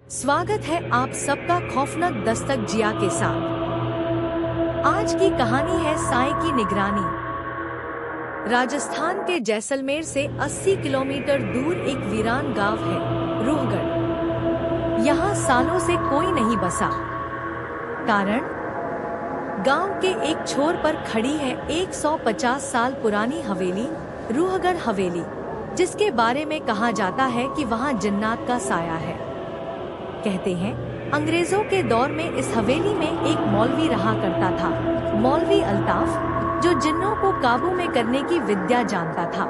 स्वागत है आप सबका खौफनाक दस्तक जिया के साथ। आज की कहानी है साई की निगरानी। राजस्थान के जैसलमेर से 80 किलोमीटर दूर एक वीरान गांव है, रूहगढ़। यहाँ सालों से कोई नहीं बसा। कारण गांव के एक छोर पर खड़ी है 150 साल पुरानी हवेली, रूहगढ़ हवेली, जिसके बारे में कहा जाता है कि वहाँ जिन्नात का साया है। कहते हैं अंग्रेजों के दौर में इस हवेली में एक मौलवी रहा करता था, मौलवी अल्ताफ, जो जिन्नों को काबू में करने की विद्या जानता था।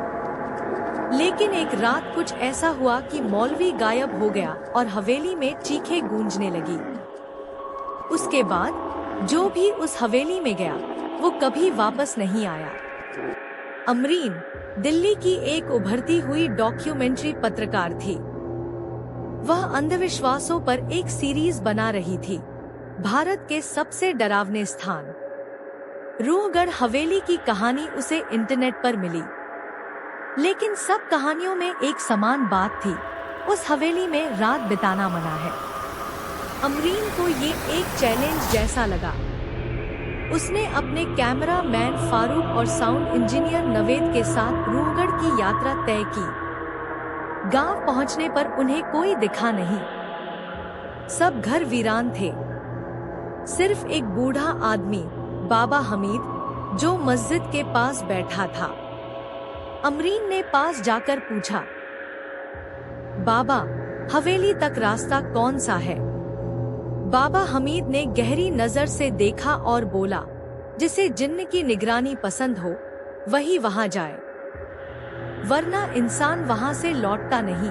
लेकिन एक रात कुछ ऐसा हुआ कि मौलवी गायब हो गया और हवेली में चीखें गूंजने लगी। उसके बाद जो भी उस हवेली में गया वो कभी वापस नहीं आया। अमरीन दिल्ली की एक उभरती हुई डॉक्यूमेंट्री पत्रकार थी। वह अंधविश्वासों पर एक सीरीज बना रही थी, भारत के सबसे डरावने स्थान। रूहगढ़ हवेली की कहानी उसे इंटरनेट पर मिली, लेकिन सब कहानियों में एक समान बात थी, उस हवेली में रात बिताना मना है। अमरीन को ये एक चैलेंज जैसा लगा। उसने अपने कैमरा मैन फारूक और साउंड इंजीनियर नवेद के साथ रूहगढ़ की यात्रा तय की। गांव पहुंचने पर उन्हें कोई दिखा नहीं। सब घर वीरान थे। सिर्फ एक बूढ़ा आदमी, बाबा हमीद, जो मस्जिद के पास बैठा था। अमरीन ने पास जाकर पूछा, बाबा, हवेली तक रास्ता कौन सा है? बाबा हमीद ने गहरी नजर से देखा और बोला, जिसे जिन्न की निगरानी पसंद हो वही वहां जाए, वरना इंसान वहां से लौटता नहीं।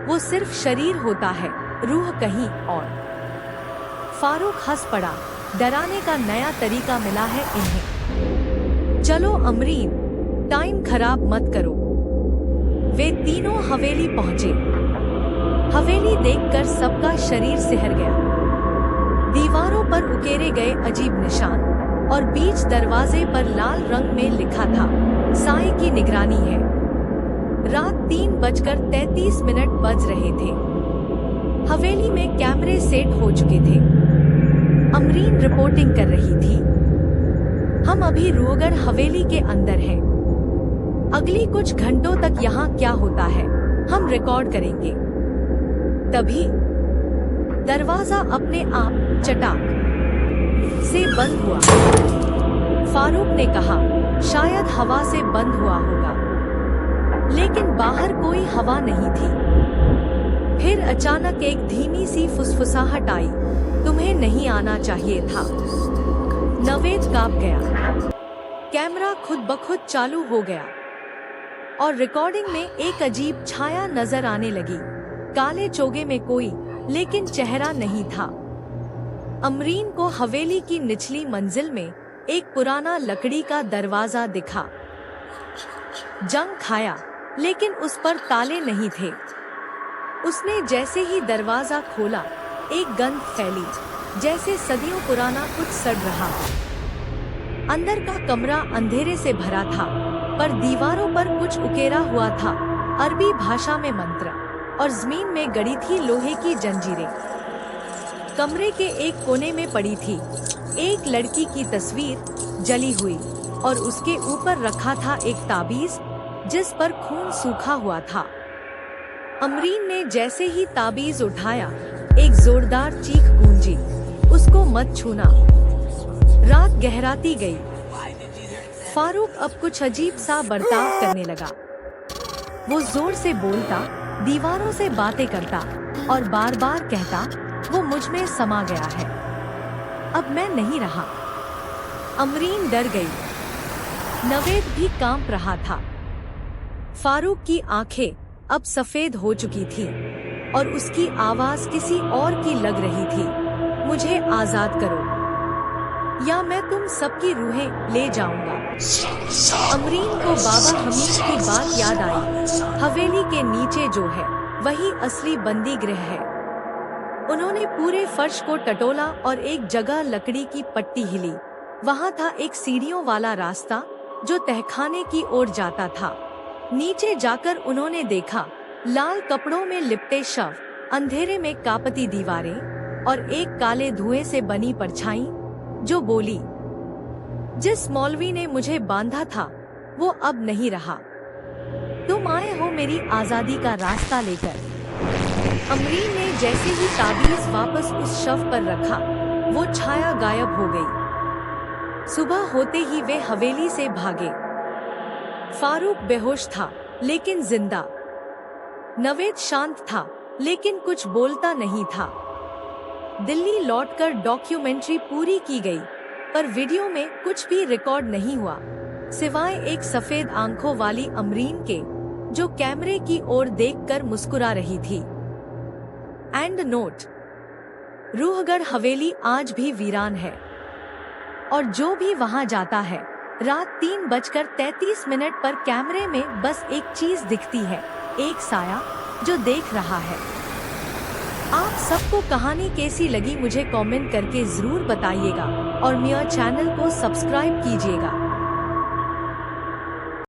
वो सिर्फ शरीर होता है, रूह कहीं और। फारूक हंस पड़ा, डराने का नया तरीका मिला है इन्हें। चलो अमरीन, टाइम खराब मत करो। वे तीनों हवेली पहुंचे। हवेली देखकर सबका शरीर सिहर गया। दीवारों पर उकेरे गए अजीब निशान और बीच दरवाजे पर लाल रंग में लिखा था, साई की निगरानी है। रात 3:33 बज रहे थे। हवेली में कैमरे सेट हो चुके थे। अमरीन रिपोर्टिंग कर रही थी। हम अभी रूहगढ़ हवेली के अंदर हैं। अगली कुछ घंटों तक यहाँ क्या होता है हम रिकॉर्ड करेंगे। तभी दरवाजा अपने आप चटाक से बंद हुआ। फारूक ने कहा, शायद हवा से बंद हुआ होगा, लेकिन बाहर कोई हवा नहीं थी। फिर अचानक एक धीमी सी फुसफुसाहट आई, तुम्हें नहीं आना चाहिए था। नवेद कांप गया। कैमरा खुद ब खुद चालू हो गया और रिकॉर्डिंग में एक अजीब छाया नजर आने लगी। काले चोगे में कोई, लेकिन चेहरा नहीं था। अमरीन को हवेली की निचली मंजिल में एक पुराना लकड़ी का दरवाजा दिखा। जंग खाया, लेकिन उस पर ताले नहीं थे। उसने जैसे ही दरवाजा खोला, एक गंध फैली, जैसे सदियों पुराना कुछ सड़ रहा हो। अंदर का कमरा अंधेरे से भरा था, पर दीवारों पर कुछ उकेरा हुआ था, अरबी भाषा में मंत्र, और जमीन में गड़ी थी लोहे की जंजीरें। कमरे के एक कोने में पड़ी थी एक लड़की की तस्वीर, जली हुई, और उसके ऊपर रखा था एक ताबीज जिस पर खून सूखा हुआ था। अमरीन ने जैसे ही ताबीज उठाया, एक जोरदार चीख गूंजी, उसको मत छूना। रात गहराती गई। फारूक अब कुछ अजीब सा बर्ताव करने लगा। वो जोर से बोलता, दीवारों से बातें करता और बार बार कहता, वो मुझ में समा गया है, अब मैं नहीं रहा। अमरीन डर गई। नवेद भी कांप रहा था। फारूक की आंखें अब सफेद हो चुकी थी और उसकी आवाज किसी और की लग रही थी, मुझे आजाद करो या मैं तुम सबकी रूहें ले जाऊंगा। अमरीन को बाबा हमीद की बात याद आई, हवेली के नीचे जो है वही असली बंदी गृह है। उन्होंने पूरे फर्श को टटोला और एक जगह लकड़ी की पट्टी हिली। वहाँ था एक सीढ़ियों वाला रास्ता जो तहखाने की ओर जाता था। नीचे जाकर उन्होंने देखा, लाल कपड़ों में लिपटे शव अंधेरे में कांपती दीवारें और एक काले धुएं से बनी परछाई जो बोली, जिस मौलवी ने मुझे बांधा था वो अब नहीं रहा। तुम आए हो मेरी आजादी का रास्ता लेकर। अमरीन ने जैसे ही ताबीज वापस उस शव पर रखा, वो छाया गायब हो गई। सुबह होते ही वे हवेली से भागे। फारूक बेहोश था लेकिन जिंदा। नवेद शांत था लेकिन कुछ बोलता नहीं था। दिल्ली लौटकर डॉक्यूमेंट्री पूरी की गई, पर वीडियो में कुछ भी रिकॉर्ड नहीं हुआ, सिवाय एक सफेद आंखों वाली अमरीन के, जो कैमरे की ओर देखकर मुस्कुरा रही थी। एंड नोट: रूहगढ़ हवेली आज भी वीरान है, और जो भी वहां जाता है, रात 3:33 पर कैमरे में बस एक चीज दिखती है, एक साया जो देख रहा है। आप सबको कहानी कैसी लगी मुझे कमेंट करके जरूर बताइएगा और मेरा चैनल को सब्सक्राइब कीजिएगा।